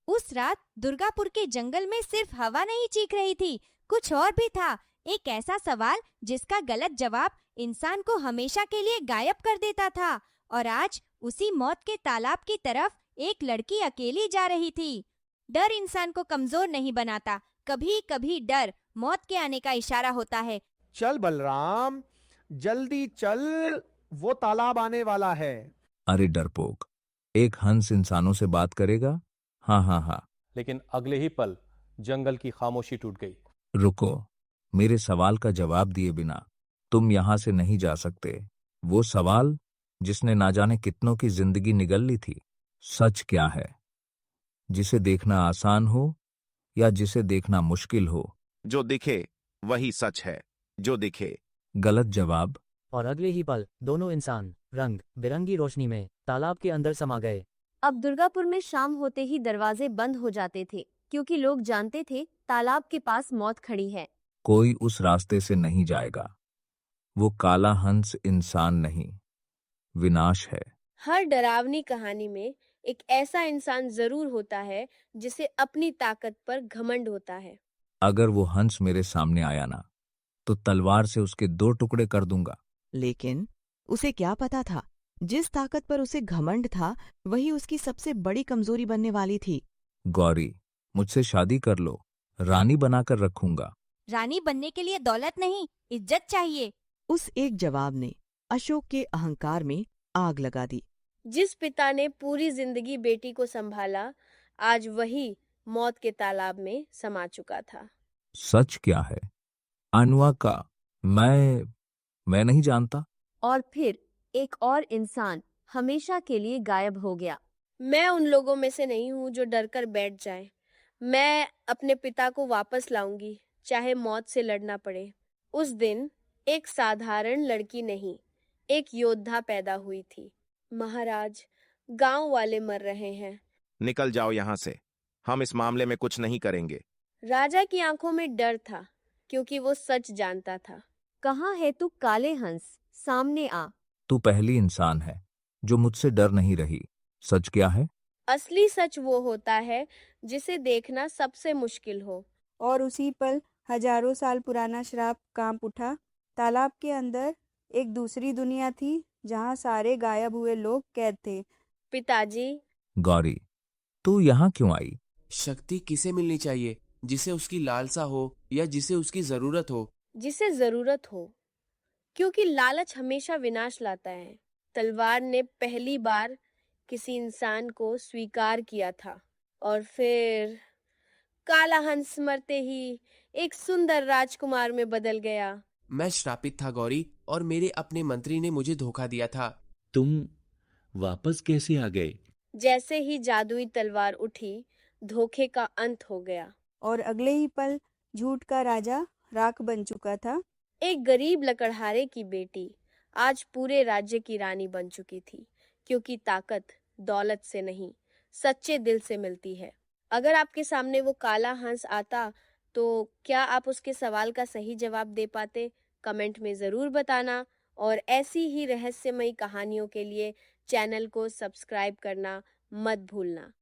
उस रात दुर्गापुर के जंगल में सिर्फ हवा नहीं चीख रही थी, कुछ और भी था। एक ऐसा सवाल जिसका गलत जवाब इंसान को हमेशा के लिए गायब कर देता था। और आज उसी मौत के तालाब की तरफ एक लड़की अकेली जा रही थी। डर इंसान को कमजोर नहीं बनाता, कभी कभी डर मौत के आने का इशारा होता है। चल बलराम, जल्दी चल, वो तालाब आने वाला है। अरे डरपोक, एक हंस इंसानों से बात करेगा? हाँ हाँ हाँ। लेकिन अगले ही पल जंगल की खामोशी टूट गई। रुको, मेरे सवाल का जवाब दिए बिना तुम यहां से नहीं जा सकते। वो सवाल जिसने ना जाने कितनों की जिंदगी निगल ली थी। सच क्या है? जिसे देखना आसान हो या जिसे देखना मुश्किल हो? जो दिखे वही सच है, जो दिखे। गलत जवाब। और अगले ही पल दोनों इंसान रंग बिरंगी रोशनी में तालाब के अंदर समा गए। अब दुर्गापुर में शाम होते ही दरवाजे बंद हो जाते थे, क्योंकि लोग जानते थे तालाब के पास मौत खड़ी है। कोई उस रास्ते से नहीं जाएगा। वो काला हंस इंसान नहीं, विनाश है। हर डरावनी कहानी में एक ऐसा इंसान जरूर होता है जिसे अपनी ताकत पर घमंड होता है। अगर वो हंस मेरे सामने आया ना, तो तलवार से उसके 2 टुकड़े कर दूंगा। लेकिन उसे क्या पता था, जिस ताकत पर उसे घमंड था वही उसकी सबसे बड़ी कमजोरी बनने वाली थी। गौरी, मुझसे शादी कर लो, रानी बनाकर रखूंगा। रानी बनने के लिए दौलत नहीं, इज्जत चाहिए। उस एक जवाब ने अशोक के अहंकार में आग लगा दी। जिस पिता ने पूरी जिंदगी बेटी को संभाला, आज वही मौत के तालाब में समा चुका था। सच क्या है? अनवा का मैं नहीं जानता। और फिर एक और इंसान हमेशा के लिए गायब हो गया। मैं उन लोगों में से नहीं हूँ जो डर कर बैठ जाए। मैं अपने पिता को वापस लाऊंगी, चाहे मौत से लड़ना पड़े। उस दिन एक साधारण लड़की नहीं, एक योद्धा पैदा हुई थी। महाराज, गांव वाले मर रहे हैं। निकल जाओ यहाँ से, हम इस मामले में कुछ नहीं करेंगे। राजा की आंखों में डर था, क्योंकि वो सच जानता था। कहाँ है तू काले हंस, सामने आ। तू पहली इंसान है जो मुझसे डर नहीं रही। सच क्या है? असली सच वो होता है जिसे देखना सबसे मुश्किल हो। और उसी पल हजारों साल पुराना श्राप कांप उठा। तालाब के अंदर एक दूसरी दुनिया थी, जहाँ सारे गायब हुए लोग कैद थे। पिताजी। गौरी, तू यहाँ क्यों आई? शक्ति किसे मिलनी चाहिए? जिसे उसकी लालसा हो या जिसे उसकी जरूरत हो? जिसे जरूरत हो, क्योंकि लालच हमेशा विनाश लाता है। तलवार ने पहली बार किसी इंसान को स्वीकार किया था, और फिर काला हंस मरते ही एक सुंदर राजकुमार में बदल गया। मैं श्रापित था गौरी, और मेरे अपने मंत्री ने मुझे धोखा दिया था। तुम वापस कैसे आ गए? जैसे ही जादुई तलवार उठी, धोखे का अंत हो गया। और अगले ही पल झूठ का राजा राख बन चुका था। एक गरीब लकड़हारे की बेटी आज पूरे राज्य की रानी बन चुकी थी, क्योंकि ताकत दौलत से नहीं, सच्चे दिल से मिलती है। अगर आपके सामने वो काला हंस आता, तो क्या आप उसके सवाल का सही जवाब दे पाते? कमेंट में ज़रूर बताना। और ऐसी ही रहस्यमयी कहानियों के लिए चैनल को सब्सक्राइब करना मत भूलना।